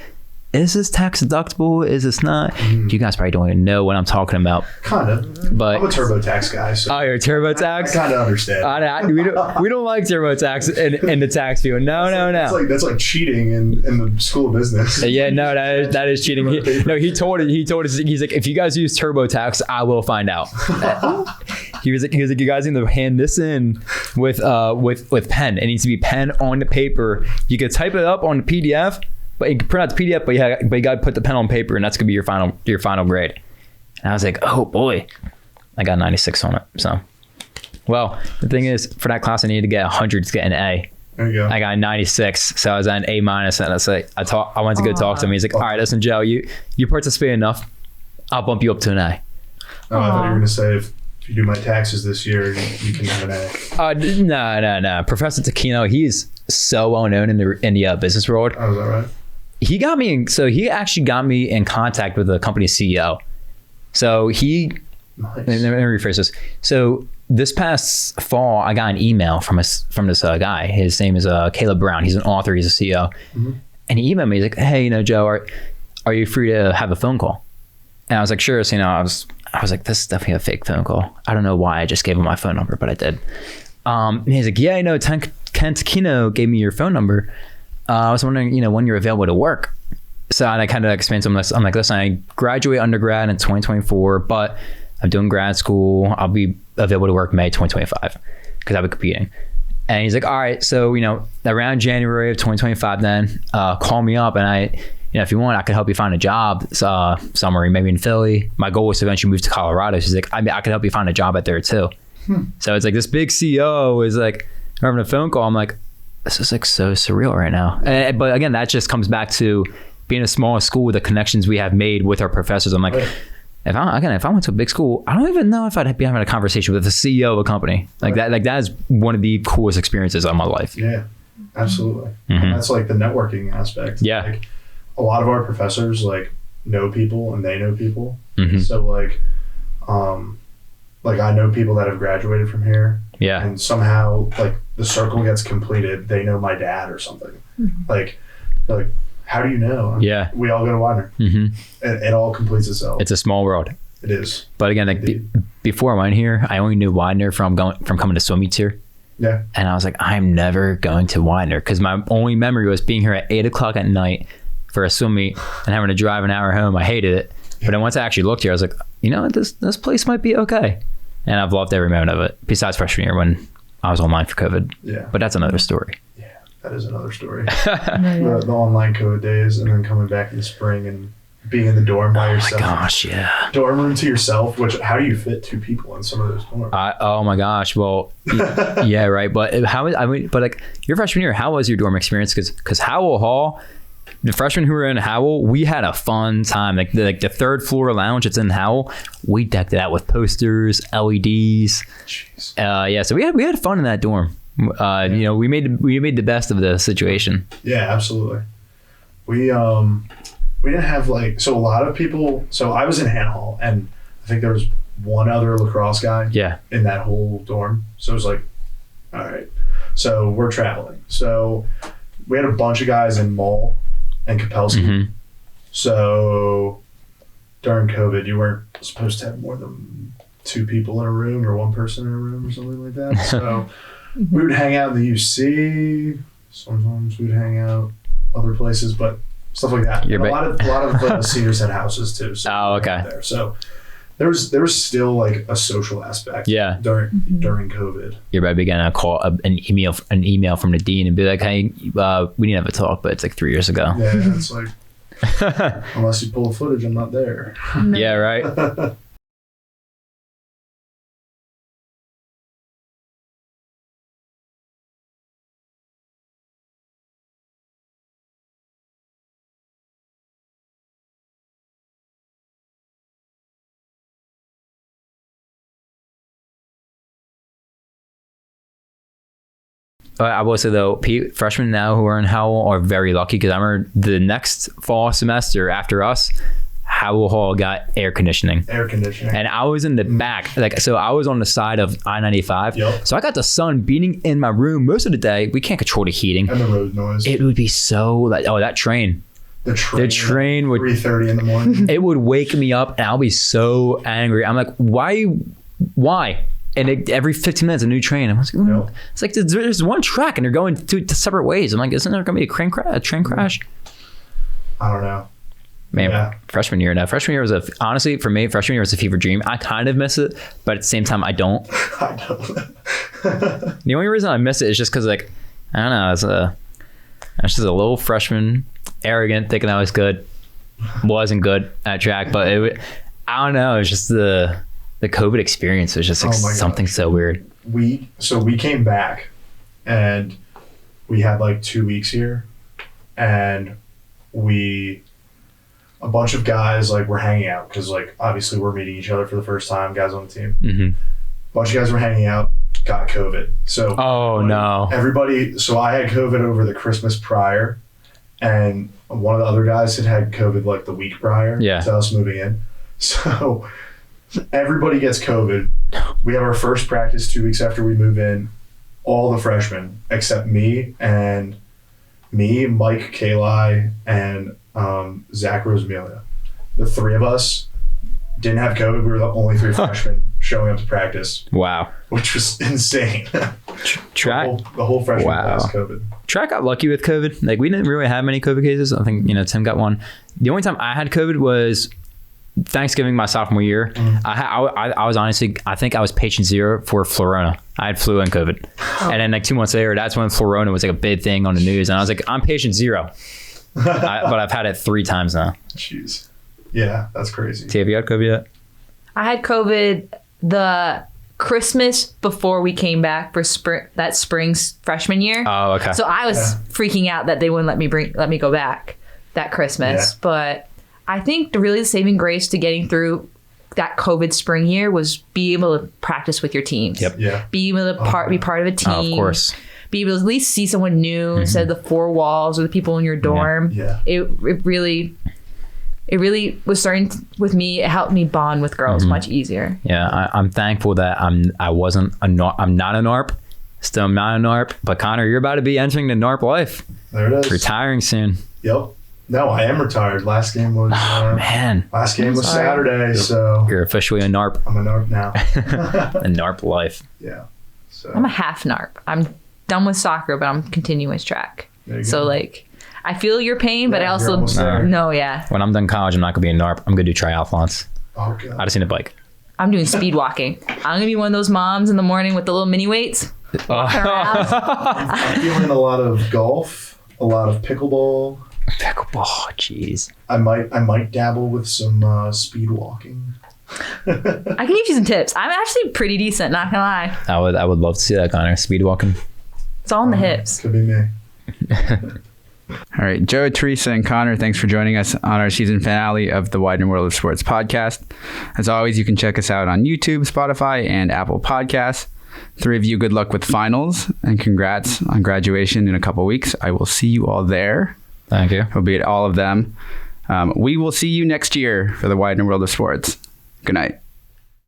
is this tax deductible? Is this not? You guys probably don't even know what I'm talking about. Kind of. But I'm a TurboTax guy. So oh, you're a TurboTax? I kind of understand. We don't like TurboTax in the tax field. No. That's like cheating in the school of business. Yeah, no, that is cheating. He told us, he's like, if you guys use TurboTax, I will find out. He was like, you guys need to hand this in with pen. It needs to be pen on the paper. You can type it up on the PDF. But you can print out the PDF, but you got to put the pen on paper, and that's gonna be your final grade. And I was like, oh boy, I got 96 on it. So, well, the thing is, for that class, I needed to get 100 to get an A. There you go. I got 96, so I was at an A minus, and I was like, I went to go talk to him. He's like, all right, listen, Joe, you participate enough, I'll bump you up to an A. Oh, I thought you were gonna say if you do my taxes this year, you can have an A. No. Professor Taquino, he's so well known in the business world. Oh, is that right? He actually got me in contact with the company's CEO. So Nice. Let me rephrase this. So this past fall, I got an email from this guy. His name is Caleb Brown. He's an author. He's a CEO. Mm-hmm. And he emailed me. He's like, hey, Joe, are you free to have a phone call? And I was like, sure. So, I was like, this is definitely a fake phone call. I don't know why I just gave him my phone number, but I did. And he's like, yeah, Ken Taquino gave me your phone number. I was wondering, when you're available to work. So I kind of explained to him this. I'm like, listen, I graduate undergrad in 2024, but I'm doing grad school. I'll be available to work May 2025 because I'll be competing. And he's like, all right, so, around January of 2025, then call me up. And if you want, I could help you find a job somewhere, maybe in Philly. My goal was to eventually move to Colorado. So he's like, I could help you find a job out there too. So it's like this big CEO is like having a phone call. I'm like, this is like so surreal right now. But again, that just comes back to being a small school, the connections we have made with our professors. I'm like, if I went to a big school, I don't even know if I'd be having a conversation with the CEO of a company like that. Like that is one of the coolest experiences of my life. Yeah, absolutely. Mm-hmm. And that's like the networking aspect. Yeah. Like a lot of our professors like know people and they know people. Mm-hmm. So like I know people that have graduated from here. Yeah. And somehow like the circle gets completed. They know my dad or something. Mm-hmm. Like, how do you know? Yeah. We all go to Widener. Mm-hmm. It all completes itself. It's a small world. It is. But again, like before I went here, I only knew Widener from coming to swim meets here. Yeah. And I was like, I'm never going to Widener because my only memory was being here at 8:00 at night for a swim meet and having to drive an hour home. I hated it. But then once I actually looked here, I was like, this place might be okay. And I've loved every moment of it, besides freshman year when I was online for COVID. Yeah. But that's another story. Yeah, that is another story. The online COVID days and then coming back in the spring and being in the dorm by yourself. Oh my gosh, yeah. Dorm room to yourself, how do you fit 2 people in some of those dorms? Oh my gosh. Well, yeah, right. But like your freshman year, how was your dorm experience? Because Howell Hall, the freshmen who were in Howell, we had a fun time. Like the third floor lounge that's in Howell, we decked it out with posters, LEDs. Jeez. Yeah, so we had fun in that dorm. We made the best of the situation. Yeah, absolutely. We didn't have a lot of people. So I was in Han Hall, and I think there was one other lacrosse guy. Yeah. In that whole dorm. So it was like, all right. So we're traveling. So we had a bunch of guys in Mall and Kapelski. Mm-hmm. So during COVID, you weren't supposed to have more than 2 people in a room or 1 person in a room or something like that. So we would hang out in the UC. Sometimes we'd hang out other places, but stuff like that. A lot of seniors had houses too. So okay. There. So there was still like a social aspect. Yeah. During COVID. You're about to be getting an email from the dean and be like, hey, we need to have a talk, but it's like 3 years ago. Yeah, it's like unless you pull the footage, I'm not there. Yeah, right. I will say though, freshmen now who are in Howell are very lucky because I remember the next fall semester after us, Howell Hall got air conditioning. And I was in the back. So I was on the side of I-95. Yep. So I got the sun beating in my room most of the day. We can't control the heating. And the road noise. It would be so that train. The train would 3:30 in the morning. It would wake me up and I'll be so angry. I'm like, why? And every 15 minutes, a new train. I'm like, Yep. It's like there's one track and they're going two separate ways. I'm like, isn't there going to be a train crash? I don't know. Man, Yeah. freshman year was honestly for me, freshman year was a fever dream. I kind of miss it, but at the same time, I don't. I don't. The only reason I miss it is just because, like, I don't know, I was just a little freshman, arrogant, thinking I was good. Wasn't good at track, but I don't know. It's just the COVID experience was just like something so weird. We came back, and we had like 2 weeks here, and a bunch of guys like were hanging out because like obviously we're meeting each other for the first time, guys on the team. Mm-hmm. A bunch of guys were hanging out, got COVID. So no, everybody. So I had COVID over the Christmas prior, and one of the other guys had COVID like the week prior to us moving in. So everybody gets COVID. We have our first practice 2 weeks after we move in. All the freshmen except me, Mike Kali, and Zach Rosemelia. The three of us didn't have COVID. We were the only three freshmen showing up to practice. Wow. Which was insane. Track. The whole freshman class COVID. Track got lucky with COVID. Like, we didn't really have many COVID cases. I think, Tim got one. The only time I had COVID was Thanksgiving my sophomore year. I was honestly, I think I was patient zero for Florona. I had flu and COVID. And then like 2 months later, that's when Florona was like a big thing on the news. And I was like, I'm patient zero. But I've had it 3 times now. Jeez. Yeah, that's crazy. T, have you had COVID yet? I had COVID the Christmas before we came back for spring's freshman year. Oh, okay. So I was freaking out that they wouldn't let me go back that Christmas. Yeah. But I think the saving grace to getting through that COVID spring year was be able to practice with your teams. Yep. Yeah. Be able to be part of a team. Oh, of course. Be able to at least see someone new instead of the 4 walls or the people in your dorm. Yeah. It really was starting with me. It helped me bond with girls much easier. Yeah, I'm thankful that I'm not a NARP. Still I'm not a NARP. But Connor, you're about to be entering the NARP life. There it is. Retiring soon. Yep. No, I am retired. Last game was Saturday, so you're officially a NARP. I'm a NARP now. A NARP life. Yeah. So I'm a half NARP. I'm done with soccer, but I'm continuous track. So like, I feel your pain, but I also know. When I'm done college, I'm not gonna be a NARP. I'm gonna do triathlons. Oh god. I just need a bike. I'm doing speed walking. I'm gonna be one of those moms in the morning with the little mini weights. Walking around. I'm feeling a lot of golf, a lot of pickleball. Pickleball, jeez. I might dabble with some speed walking. I can give you some tips. I'm actually pretty decent, not gonna lie. I would love to see that, Connor. Speed walking. It's all in the hips. Could be me. All right, Joe, Theresa, and Connor, thanks for joining us on our season finale of the Widener World of Sports podcast. As always, you can check us out on YouTube, Spotify, and Apple Podcasts. 3 of you, good luck with finals, and congrats on graduation in a couple weeks. I will see you all there. Thank you. We'll be at all of them. We will see you next year for the Widener World of Sports. Good night.